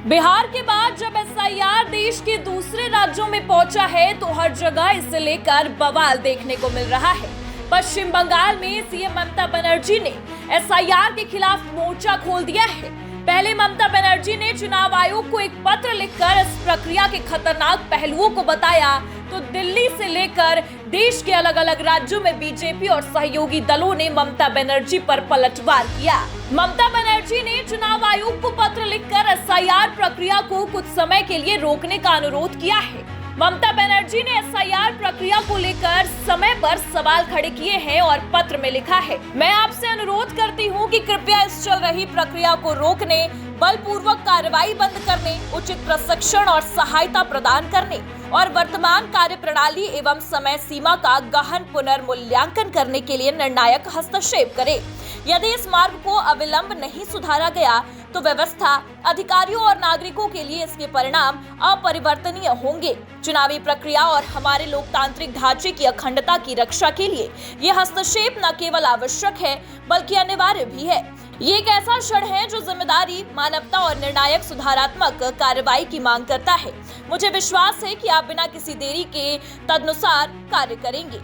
बिहार के बाद जब एसआईआर देश के दूसरे राज्यों में पहुंचा है तो हर जगह इसे लेकर बवाल देखने को मिल रहा है। पश्चिम बंगाल में सीएम ममता बनर्जी ने एसआईआर के खिलाफ मोर्चा खोल दिया है। पहले ममता बनर्जी ने चुनाव आयोग को एक पत्र लिखकर इस प्रक्रिया के खतरनाक पहलुओं को बताया, तो दिल्ली से लेकर देश के अलग अलग राज्यों में बीजेपी और सहयोगी दलों ने ममता बनर्जी पर पलटवार किया। ममता बनर्जी ने चुनाव आयोग को पत्र लिखकर एसआईआर प्रक्रिया को कुछ समय के लिए रोकने का अनुरोध किया है। ममता बनर्जी ने एसआईआर प्रक्रिया को लेकर समय पर सवाल खड़े किए हैं और पत्र में लिखा है, मैं आपसे अनुरोध करती हूं कि कृपया इस चल रही प्रक्रिया को रोकने, बलपूर्वक कार्रवाई बंद करने, उचित प्रशिक्षण और सहायता प्रदान करने और वर्तमान कार्य प्रणाली एवं समय सीमा का गहन पुनर्मूल्यांकन करने के लिए निर्णायक हस्तक्षेप करें। यदि इस मार्ग को अविलंब नहीं सुधारा गया तो व्यवस्था, अधिकारियों और नागरिकों के लिए इसके परिणाम अपरिवर्तनीय होंगे। चुनावी प्रक्रिया और हमारे लोकतांत्रिक ढांचे की अखंडता की रक्षा के लिए ये हस्तक्षेप न केवल आवश्यक है बल्कि अनिवार्य भी है। ये एक ऐसा क्षण है जो जिम्मेदारी, मानवता और निर्णायक सुधारात्मक कार्रवाई की मांग करता है। मुझे विश्वास है कि आप बिना किसी देरी के तदनुसार कार्य करेंगे।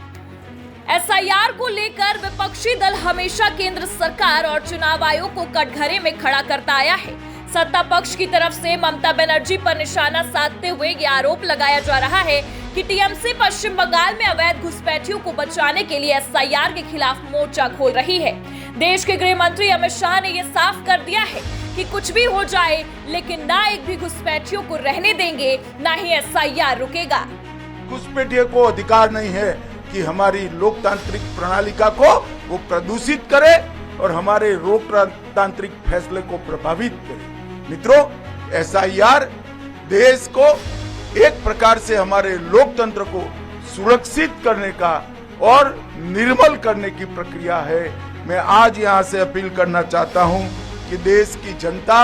एसआईआर को लेकर विपक्षी दल हमेशा केंद्र सरकार और चुनाव आयोग को कटघरे में खड़ा करता आया है। सत्ता पक्ष की तरफ से ममता बनर्जी पर निशाना साधते हुए ये आरोप लगाया जा रहा है कि टीएमसी पश्चिम बंगाल में अवैध घुसपैठियों को बचाने के लिए एसआईआर के खिलाफ मोर्चा खोल रही है। देश के गृह मंत्री अमित शाह ने ये साफ कर दिया है कि कुछ भी हो जाए लेकिन ना एक भी घुसपैठियों को रहने देंगे, ना ही एसआईआर रुकेगा। घुसपैठियों को अधिकार नहीं है कि हमारी लोकतांत्रिक प्रणालिका को वो प्रदूषित करे और हमारे लोकतांत्रिक फैसले को प्रभावित करे। मित्रों, एसआईआर देश को एक प्रकार से हमारे लोकतंत्र को सुरक्षित करने का और निर्मल करने की प्रक्रिया है। मैं आज यहाँ से अपील करना चाहता हूँ कि देश की जनता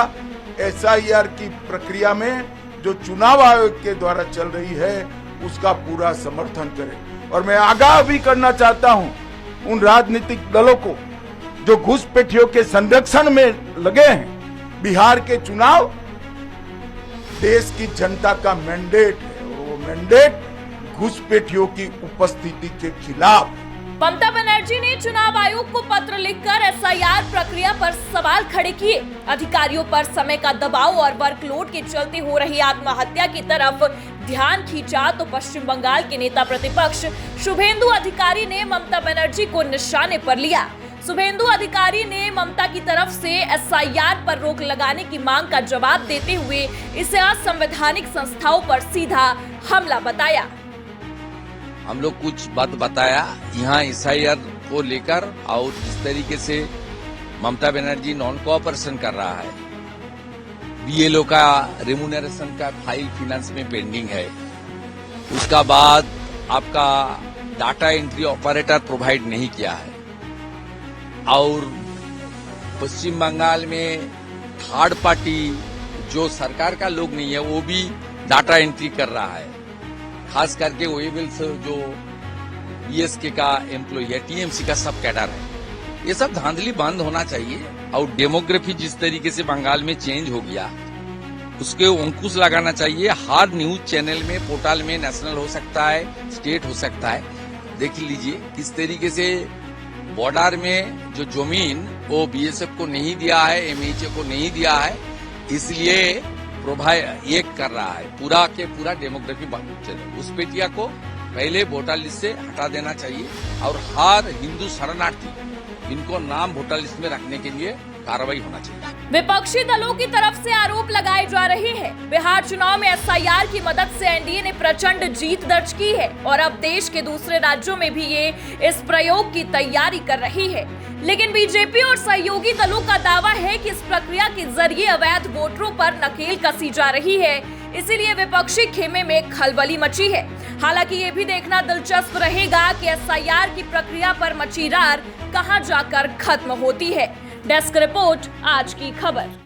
एसआईआर की प्रक्रिया में जो चुनाव आयोग के द्वारा चल रही है उसका पूरा समर्थन करे। और मैं आगाह भी करना चाहता हूं उन राजनीतिक दलों को जो घुसपैठियों के संरक्षण में लगे हैं। बिहार के चुनाव देश की जनता का मैंडेट है और वो मैंडेट घुसपैठियों की उपस्थिति के खिलाफ। ममता बनर्जी ने चुनाव आयोग को पत्र लिखकर एसआईआर प्रक्रिया पर सवाल खड़े किए। अधिकारियों पर समय का दबाव और वर्कलोड के चलते हो रही आत्महत्या की तरफ ध्यान खींचा तो पश्चिम बंगाल के नेता प्रतिपक्ष शुभेंदु अधिकारी ने ममता बनर्जी को निशाने पर लिया। शुभेंदु अधिकारी ने ममता की तरफ से एसआईआर पर रोक लगाने की मांग का जवाब देते हुए इसे असंवैधानिक संस्थाओं पर सीधा हमला बताया। हम लोग कुछ बात बताया यहाँ एसआईआर को लेकर और जिस तरीके से ममता बनर्जी नॉन कोऑपरेशन कर रहा है, बीएलओ का रेमुनरेशन का फाइल फाइनेंस में पेंडिंग है, उसका बाद आपका डाटा एंट्री ऑपरेटर प्रोवाइड नहीं किया है और पश्चिम बंगाल में थर्ड पार्टी जो सरकार का लोग नहीं है वो भी डाटा एंट्री कर रहा है। खास करके वेबल्स जो बीएसके का एम्प्लॉय है, टीएमसी का सब कैडर है, ये सब धांधली बंद होना चाहिए और डेमोग्राफी जिस तरीके से बंगाल में चेंज हो गया उसके अंकुश लगाना चाहिए। हर न्यूज चैनल में, पोर्टल में नेशनल हो सकता है, स्टेट हो सकता है। देख लीजिए किस तरीके से बॉर्डर में जो जमीन वो बीएसएफ को नहीं दिया है, एमएचए को नहीं दिया है, इसलिए प्रोवाइड ये कर रहा है। पूरा के पूरा डेमोग्राफी चले उस पेटिया को पहले वोटर लिस्ट से हटा देना चाहिए और हर हिंदू शरणार्थी इनको नाम वोटर लिस्ट में रखने के लिए कार्रवाई होना चाहिए। विपक्षी दलों की तरफ से आरोप लगाए जा रहे हैं। बिहार चुनाव में एसआईआर की मदद से एनडीए ने प्रचंड जीत दर्ज की है और अब देश के दूसरे राज्यों में भी ये इस प्रयोग की तैयारी कर रही है। लेकिन बीजेपी और सहयोगी दलों का दावा है कि इस प्रक्रिया के जरिए अवैध वोटरों पर नकेल कसी जा रही है, इसीलिए विपक्षी खेमे में खलबली मची है। हालांकि ये भी देखना दिलचस्प रहेगा कि एसआईआर की प्रक्रिया पर मची रार कहां जाकर खत्म होती है। डेस्क रिपोर्ट, आज की खबर।